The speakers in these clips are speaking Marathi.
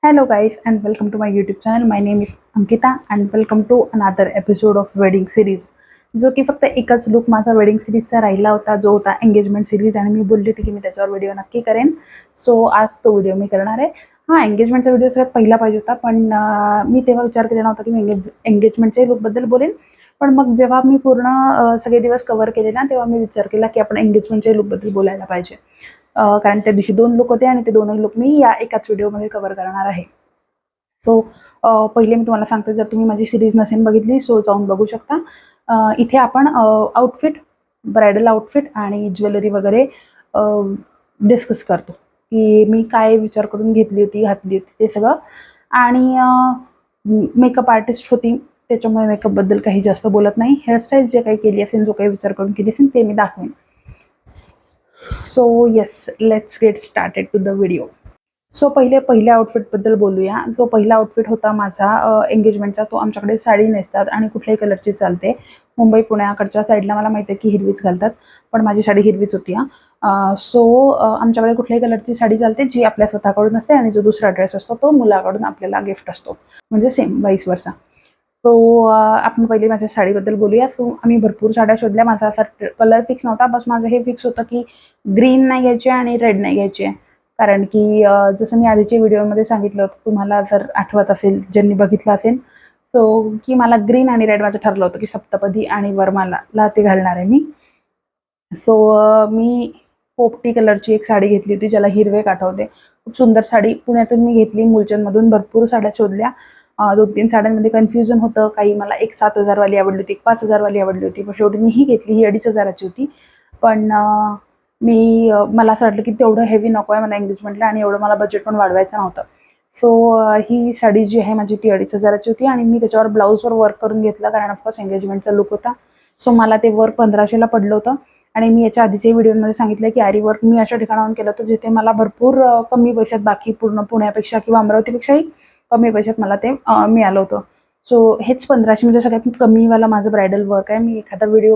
Hello, guys, and welcome to my YouTube channel. My name is Ankita, and welcome to another episode of wedding series. जो की फक्त एकच लुक माझा वेडिंग सिरीजचा राहिला होता, जो होता एंगेजमेंट सिरीज, आणि मी बोलली होती की मी त्याच्यावर व्हिडिओ नक्की करेन. सो आज तो व्हिडिओ मी करणार आहे. हां, एंगेजमेंटचा व्हिडिओ सगळ्यात पहिला पाहिजे होता, पण मी तेव्हा विचार केला नव्हता की मी एंगेजमेंटच्या लुकबद्दल बोलेन. पण मग जेव्हा मी पूर्ण सगळे दिवस कव्हर केले ना, तेव्हा मी विचार केला की आपण एंगेजमेंटच्या लुकबद्दल बोलायला पाहिजे. कारण त्या दिवशी 2 लुक होते आणि ते दोनही लुक मी या एकाच व्हिडिओमध्ये कव्हर करणार आहे. सो पहिले मी तुम्हाला सांगते, जर तुम्ही माझी सिरीज नसेल बघितली सो जाऊन बघू शकता. इथे आपण आउटफिट, ब्रायडल आउटफिट आणि ज्वेलरी वगैरे डिस्कस करतो, की मी काय विचार करून घेतली होती, घातली होती ते सगळं. आणि मेकअप आर्टिस्ट होती, त्याच्यामुळे मेकअपबद्दल काही जास्त बोलत नाही. हेअरस्टाईल जे काही केली असेल, जो काही विचार करून केली असेल ते मी दाखवेन. So yes, let's get started to the video. So पहिल्या आउटफिटबद्दल बोलूया. जो पहिला आउटफिट होता माझा एंगेजमेंटचा, तो आमच्याकडे साडी नेसतात आणि कुठल्याही कलरची चालते. मुंबई पुण्याकडच्या साईडला मला माहिती आहे की हिरवीच घालतात, पण माझी साडी हिरवीच होती. सो आमच्याकडे कुठल्याही कलरची साडी चालते, जी आपल्या स्वतःकडून असते, आणि जो दुसरा ड्रेस असतो तो मुलाकडून आपल्याला गिफ्ट असतो, म्हणजे सेम वाईस वर्सा. सो आपण पहिले माझ्या साडीबद्दल बोलूया. सो आम्ही भरपूर साड्या शोधल्या. माझा असा कलर फिक्स नव्हता, बस माझं हे फिक्स होतं की ग्रीन नाही घ्यायची आणि रेड नाही घ्यायची आहे. कारण की जसं मी आधीच्या व्हिडिओमध्ये सांगितलं होतं, तुम्हाला जर आठवत असेल, ज्यांनी बघितलं असेल, सो की मला ग्रीन आणि रेड माझं ठरलं होतं की सप्तपदी आणि वरमाला ते घालणार आहे मी. सो मी पोपटी कलरची एक साडी घेतली होती, ज्याला हिरवे काठ होते. खूप सुंदर साडी पुण्यातून मी घेतली, मूलचंदमधून. भरपूर साड्या शोधल्या. 2-3 साड्यांमध्ये कन्फ्युजन होतं. काही मला एक 7,000 वाली आवडली होती, एक 5,000 वाली आवडली होती. पण शेवटी मी ही घेतली. ही 2,500 ची होती. पण मला असं वाटलं की तेवढं हेवी नको आहे मला एंगेजमेंटला, आणि एवढं मला बजेट पण वाढवायचं नव्हतं. सो ही साडी जी आहे माझी, ती 2,500 ची होती, आणि मी त्याच्यावर ब्लाऊजवर वर्क करून घेतलं, कारण ऑफकोर्स एंगेजमेंटचा लुक होता. सो मला ते वर्क 1,500ला पडलं होतं. आणि मी याच्या आधीच्याही व्हिडिओमध्ये सांगितलं की आरी वर्क मी अशा ठिकाणाहून केलं होतं, जिथे मला भरपूर कमी पैशात, बाकी पूर्ण पुण्यापेक्षा किंवा अमरावतीपेक्षाही कमी पैशात मला ते मिळालं होतं. सो हेच 1,500 म्हणजे सगळ्यात कमीवाला माझं ब्रायडल वर्क आहे. मी एखादा व्हिडिओ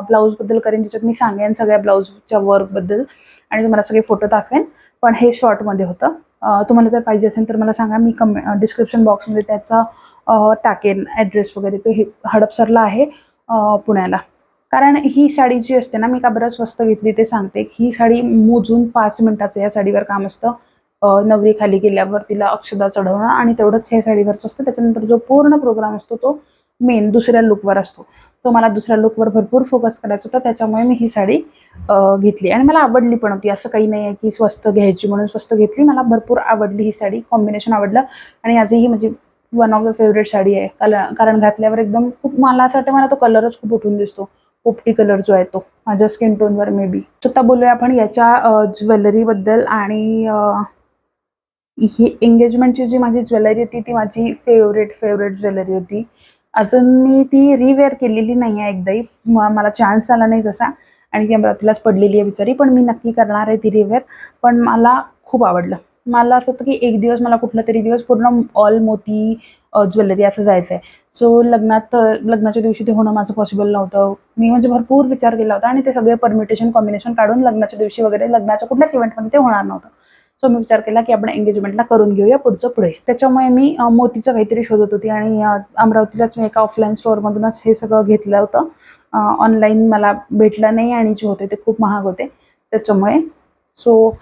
ब्लाऊजबद्दल करेन, ज्याच्यात मी सांगेन सगळ्या ब्लाऊजच्या वर्कबद्दल, आणि तुम्हाला सगळे फोटो दाखवेन. पण हे शॉर्टमध्ये होतं. तुम्हाला जर पाहिजे असेल तर मला सांगा, मी डिस्क्रिप्शन बॉक्समध्ये त्याचा टाकेन ॲड्रेस वगैरे. तो हे हडपसरला आहे, पुण्याला. कारण ही साडी जी असते ना, मी का बरं स्वस्त घेतली ते सांगते. ही साडी मोजून 5 मिनिटाचं या साडीवर काम असतं. नवरी खाली गेल्यावर तिला अक्षदा चढवणं, आणि तेवढंच ह्या साडीवरचं असतं. त्याच्यानंतर जो पूर्ण प्रोग्राम असतो तो मेन दुसऱ्या लुकवर असतो. तो मला दुसऱ्या लुकवर भरपूर फोकस करायचा होता, त्याच्यामुळे मी ही साडी घेतली, आणि मला आवडली पण होती. असं काही नाही आहे की स्वस्त घ्यायची म्हणून स्वस्त घेतली. मला भरपूर आवडली ही साडी, कॉम्बिनेशन आवडलं, आणि आजही म्हणजे one of the favourite sari आहे. कारण घातल्यावर एकदम खूप, मला असं वाटतं मला तो कलरच खूप उठून दिसतो. पोपटी कलर जो आहे तो माझ्या स्किन टोनवर मे बी. आता बोलूया आपण याच्या ज्वेलरीबद्दल. आणि ही एंगेजमेंटची जी माझी ज्वेलरी होती, ती माझी फेवरेट ज्वेलरी होती. अजून मी ती रिवेअर केलेली नाही आहे एकदाही. मला चान्स आला नाही तसा, आणि ती अमरावतीलाच पडलेली आहे बिचारी. पण मी नक्की करणार आहे ती रिवेअर. पण मला खूप आवडलं. मला असं होतं की एक दिवस मला कुठला तरी दिवस पूर्ण ऑल मोती ज्वेलरी असं जायचं आहे. सो लग्नाच्या दिवशी ते होणं माझं पॉसिबल नव्हतं. मी म्हणजे भरपूर विचार केला होता, आणि ते सगळे परमिटेशन कॉम्बिनेशन काढून लग्नाच्या दिवशी वगैरे, लग्नाच्या कुठल्याच इव्हेंटमध्ये ते होणार नव्हतं. सो मी विचार केला की आपण एंगेजमेंटला करून घेऊया पुढचं पुढे. त्याच्यामुळे मी मोतीचं काहीतरी शोधत होती, आणि अमरावतीलाच मी एका ऑफलाईन स्टोअरमधूनच हे सगळं घेतलं होतं. ऑनलाईन मला भेटलं नाही, आणि जे होते ते खूप महाग होते त्याच्यामुळे. सो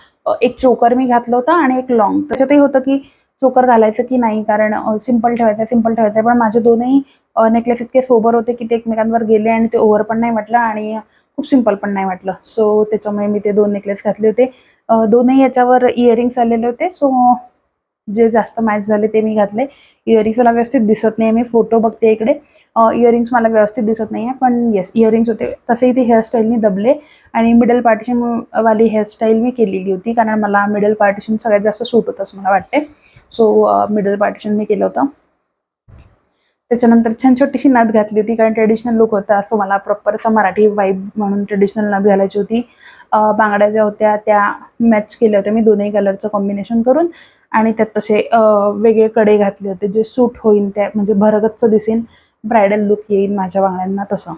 एक चोकर मी घातलं होतं, आणि एक लॉंग. त्याच्यातही होतं की चोकर घालायचं की नाही, कारण सिंपल ठेवायचं. पण माझे दोनही नेकलेस इतके सोबर होते की ते एकमेकांवर गेले, आणि ते ओव्हर पण नाही वाटलं, आणि खूप सिंपल पण नाही वाटलं. सो त्याच्यामुळे मी ते 2 नेकलेस घातले होते. दोनही याच्यावर इयरिंग्स आलेले होते. सो जे जास्त मॅच झाले ते मी घातले. इयरिंग्स मला व्यवस्थित दिसत नाही, मी फोटो बघते इकडे. इयरिंग्स मला व्यवस्थित दिसत नाही आहे, पण येस, इयरिंग्स होते. तसेही ते हेअरस्टाईलनी दबले, आणि मिडल पार्टिशन वाली हेअरस्टाईल मी केलेली होती, कारण मला मिडल पार्टिशन सगळ्यात जास्त सूट होतं असं मला वाटते. सो मिडल पार्टिशन मी केलं होतं. त्याच्यानंतर छान छोटीशी नथ घातली होती, कारण ट्रेडिशनल लुक होता. असं मला प्रॉपर असं मराठी वाईब म्हणून ट्रेडिशनल नथ घालायची होती. बांगड्या ज्या होत्या त्या मॅच केल्या होत्या मी दोनही कलरचं कॉम्बिनेशन करून, आणि त्यात तसे वेगळे कडे घातले होते, जे सूट होईल त्या, म्हणजे भरगच्च दिसेल, ब्रायडल लुक येईल माझ्या बांगड्यांना तसं.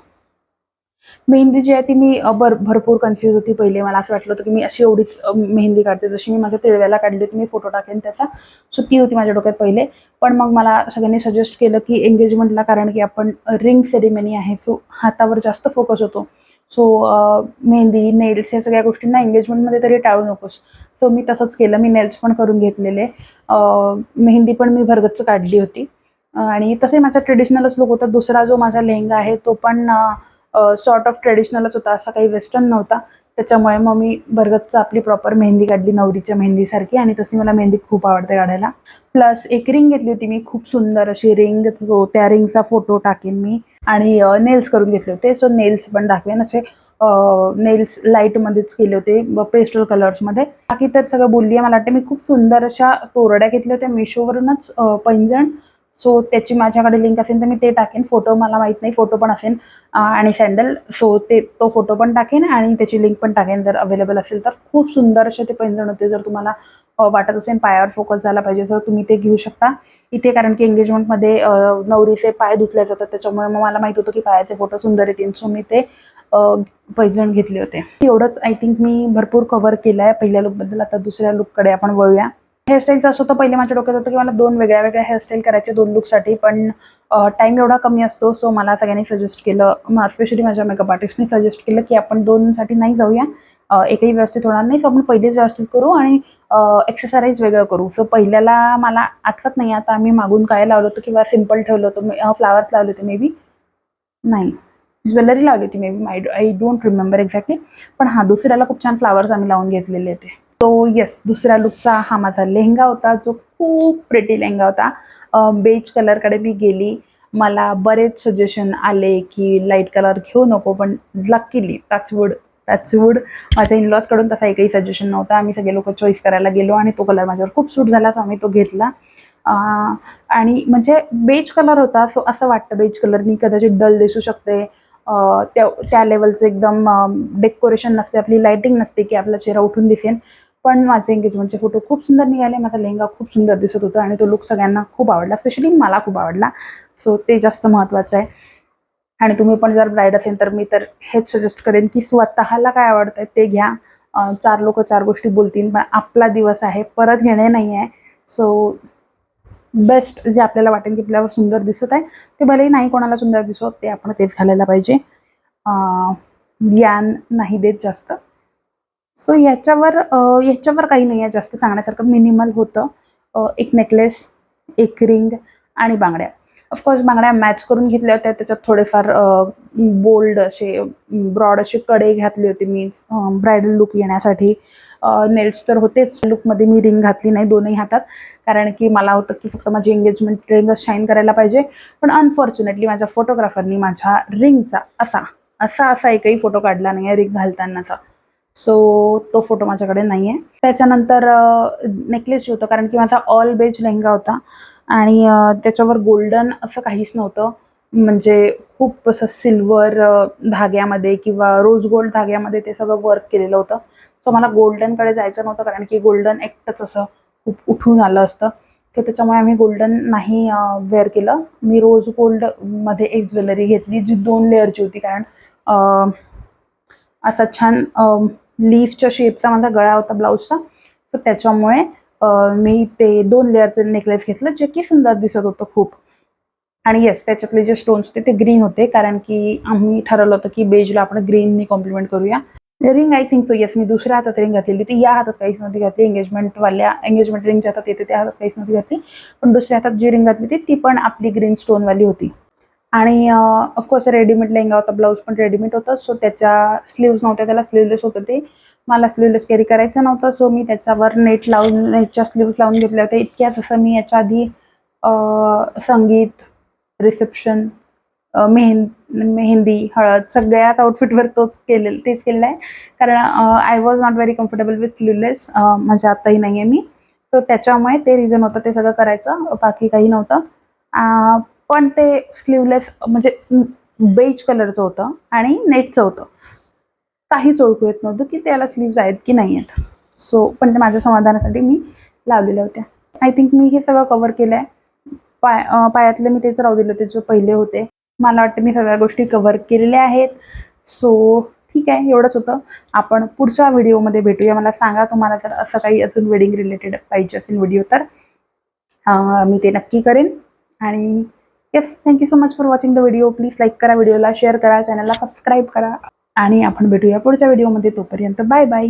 मेहंदी जी आहे ती मी भरपूर कन्फ्यूज होती पहिले. मला असं वाटलं होतं की मी अशी एवढीच मेहंदी काढते, जशी मी माझ्या तिळव्याला काढली होती, मी फोटो टाकेन त्याचा. सो ती होती माझ्या डोक्यात पहिले. पण मग मला सगळ्यांनी सजेस्ट केलं की एंगेजमेंटला, कारण की आपण रिंग सेरेमनी आहे, सो हातावर जास्त फोकस होतो. सो मेहंदी, नेल्स या सगळ्या गोष्टींना एंगेजमेंटमध्ये तरी टाळू नकोस. सो मी तसंच केलं. मी नेल्स पण करून घेतलेले. मेहंदी पण मी भरगच्च काढली होती. आणि तसंही माझा ट्रेडिशनलच लूक होता. दुसरा जो माझा लेहंगा आहे तो पण सॉर्ट ऑफ ट्रेडिशनलच होता, असा काही वेस्टर्न नव्हता. त्याच्यामुळे मग मी भरगच्च आपली प्रॉपर मेहंदी काढली, नवरीच्या मेहंदीसारखी. आणि तशी मला मेहंदी खूप आवडते काढायला. प्लस एक रिंग घेतली होती मी, खूप सुंदर अशी रिंग. त्या रिंगचा फोटो टाकेन मी. आणि नेल्स करून घेतले होते, सो नेल्स पण दाखवेन. असे नेल्स लाईटमध्येच केले होते, पेस्टल कलर्समध्ये. बाकी तर सगळं बोलली आहे. मला वाटतं मी खूप सुंदर अशा तोरड्या घेतल्या होत्या मिशोवरूनच, पैंजण. सो त्याची माझ्याकडे लिंक असेल तर मी ते टाकेन. फोटो मला माहीत नाही, फोटो पण असेल. आणि सँडल, सो तो फोटो पण टाकेन आणि त्याची लिंक पण टाकेन जर अवेलेबल असेल तर. खूप सुंदर असे ते पैंजण होते. जर तुम्हाला वाटत असेल पायावर फोकस झाला पाहिजे तर तुम्ही ते घेऊ शकता इथे, कारण की एंगेजमेंटमध्ये नवरीचे पाय धुतले जातात. त्याच्यामुळे मग मला माहित होतं की पायाचे फोटो सुंदर येतील, सो मी ते पैंजण घेतले होते. एवढंच आय थिंक मी भरपूर कव्हर केलं आहे पहिल्या लुकबद्दल. आता दुसऱ्या लुककडे आपण वळूया. हेअरस्टाईलचं असं होतं, पहिले माझ्या डोक्यात होतं की मला 2 वेगळ्या हेअरस्टाईल करायचे 2 लुकसाठी, पण टाईम एवढा कमी असतो. सो मला सगळ्यांनी सजेस्ट केलं, स्पेशली माझ्या मेकअप आर्टिस्टने सजेस्ट केलं की आपण 2 साठी नाही जाऊया, एकही व्यवस्थित होणार नाही. सो आपण पहिलेच व्यवस्थित करू आणि एक्सेसरीज वेगळं करू. सो पहिल्याला मला आठवत नाही आता आम्ही मागून काय लावलं होतं किंवा सिंपल ठेवलं होतं. फ्लावर्स लावले होते मे बी, नाही, ज्वेलरी लावली होती may be, I don't remember exactly. पण हां, दुसऱ्याला खूप छान फ्लावर्स आम्ही लावून घेतलेले होते. तो येस, दुसऱ्या लुकचा हा माझा लेहंगा होता, जो खूप प्रिटी लेहंगा होता. बेज कलरकडे मी गेली. मला बरेच सजेशन आले की लाईट कलर घेऊ नको, पण लकीली टचवूड माझ्या इनलॉजकडून तसा एकही सजेशन नव्हता. आम्ही सगळे लोक चॉईस करायला गेलो आणि तो कलर माझ्यावर खूप सूट झाला, सो आम्ही तो घेतला. आणि म्हणजे बेज कलर होता, सो असं वाटतं बेज कलरनी कदाचित डल दिसू शकते. त्या लेवलचं एकदम डेकोरेशन नसते, आपली लाइटिंग नसते की आपला चेहरा उठून दिसेल. पण माझे एंगेजमेंटचे फोटो खूप सुंदर निघाले. माझा लेहंगा खूप सुंदर दिसत होता आणि तो लुक सगळ्यांना खूप आवडला, स्पेशली मला खूप आवडला. सो ते जास्त महत्त्वाचं आहे. आणि तुम्ही पण जर ब्राईड असेल तर मी तर हेच सजेस्ट करेन की स्वतःला काय आवडतंय ते घ्या. 4 लोक 4 गोष्टी बोलतील, पण आपला दिवस आहे, परत येणे नाही आहे. सो बेस्ट जे आपल्याला वाटेल की आपल्यावर सुंदर दिसत आहे, ते भलेही नाही कोणाला सुंदर दिसत, ते आपण तेच घालायला पाहिजे. ज्ञान नाही देत जास्त. सो ह्याच्यावर काही नाही आहे जास्त सांगण्यासारखं. मिनिमल होतं. एक नेकलेस, एक रिंग आणि बांगड्या. ऑफकोर्स बांगड्या मॅच करून घेतल्या होत्या. त्याच्यात थोडेफार बोल्ड असे, ब्रॉड असे कडे घातले होते मी ब्रायडल लुक येण्यासाठी. नेल्स तर होतेच. लुकमध्ये मी रिंग घातली नाही दोनही हातात, कारण की मला होतं की फक्त माझी एंगेजमेंट रिंगच शाईन करायला पाहिजे. पण अनफॉर्च्युनेटली माझ्या फोटोग्राफरनी माझ्या रिंगचा असा एकही फोटो काढला नाही आहे रिंग घालतानाचा. सो तो फोटो माझ्याकडे नाही आहे. त्याच्यानंतर नेकलेस जे होतं, कारण की माझा ऑल बेज लेहंगा होता आणि त्याच्यावर गोल्डन असं काहीच नव्हतं. म्हणजे खूप असं सिल्वर धाग्यामध्ये किंवा रोज गोल्ड धाग्यामध्ये ते सगळं वर्क केलेलं होतं. सो मला गोल्डनकडे जायचं नव्हतं, कारण की गोल्डन एकटंच असं खूप उठून आलं असतं. सो त्याच्यामुळे आम्ही गोल्डन नाही वेअर केलं. मी रोज गोल्डमध्ये एक ज्वेलरी घेतली जी 2 लेअरची होती, कारण असा छान लीफच्या शेपचा माझा गळा होता ब्लाऊजचा. तर त्याच्यामुळे मी ते 2 लेअरचं नेकलेस घेतलं, जे की सुंदर दिसत होतं खूप. आणि येस, त्याच्यातले जे स्टोन्स होते ते ग्रीन होते, कारण की आम्ही ठरवलं होतं की बेजला आपण ग्रीननी कॉम्प्लिमेंट करूया. Ring I think so yes, मी दुसऱ्या हातात रिंग घातलेली होती. या हातात काहीच नव्हती घातली. एंगेजमेंट रिंगच्या हातात येते त्या हातात काहीच नव्हती घातली. पण दुसऱ्या हातात जी रिंग घातली होती ती पण आपली ग्रीन स्टोनवाली होती. आणि ऑफकोर्स रेडीमेड लेहंगा होता, ब्लाऊज पण रेडीमेड होतं. सो त्याच्या स्लीव्ज नव्हत्या, त्याला स्लीवलेस होतं ते. मला स्लीवलेस कॅरी करायचं नव्हतं, सो मी त्याच्यावर नेटच्या स्लीव्ज लावून घेतल्या होत्या. इतक्याच असं मी याच्या आधी संगीत, रिसेप्शन, मेहंदी, हळद सगळ्याच आउटफिटवर तेच केलेलं आहे. कारण I was not very comfortable with sleeveless. म्हणजे आत्ताही नाही आहे मी. सो त्याच्यामुळे ते रिझन होतं ते सगळं करायचं, बाकी काही नव्हतं. पण ते स्लीवलेस म्हणजे बेज कलरचं होतं आणि नेटचं होतं. काहीच ओळखू येत नव्हतं की त्याला स्लीव्ज आहेत की नाही आहेत. सो पण ते माझ्या समाधानासाठी मी लावलेल्या होत्या. आय थिंक मी हे सगळं कव्हर केलं आहे. पायातले मी तेच राहू दिले होते जे पहिले होते. मला वाटतं मी सगळ्या गोष्टी कव्हर केलेल्या आहेत. सो ठीक आहे, एवढंच होतं. आपण पुढच्या व्हिडिओमध्ये भेटूया. मला सांगा तुम्हाला जर असं काही अजून वेडिंग रिलेटेड पाहिजे असेल व्हिडिओ तर मी ते नक्की करेन. आणि yes, thank so much for watching the video. Please like करा, व्हिडिओला शेअर करा, चॅनलला सबस्क्राईब करा आणि आपण भेटूया पुढच्या व्हिडिओमध्ये. तोपर्यंत बाय बाय.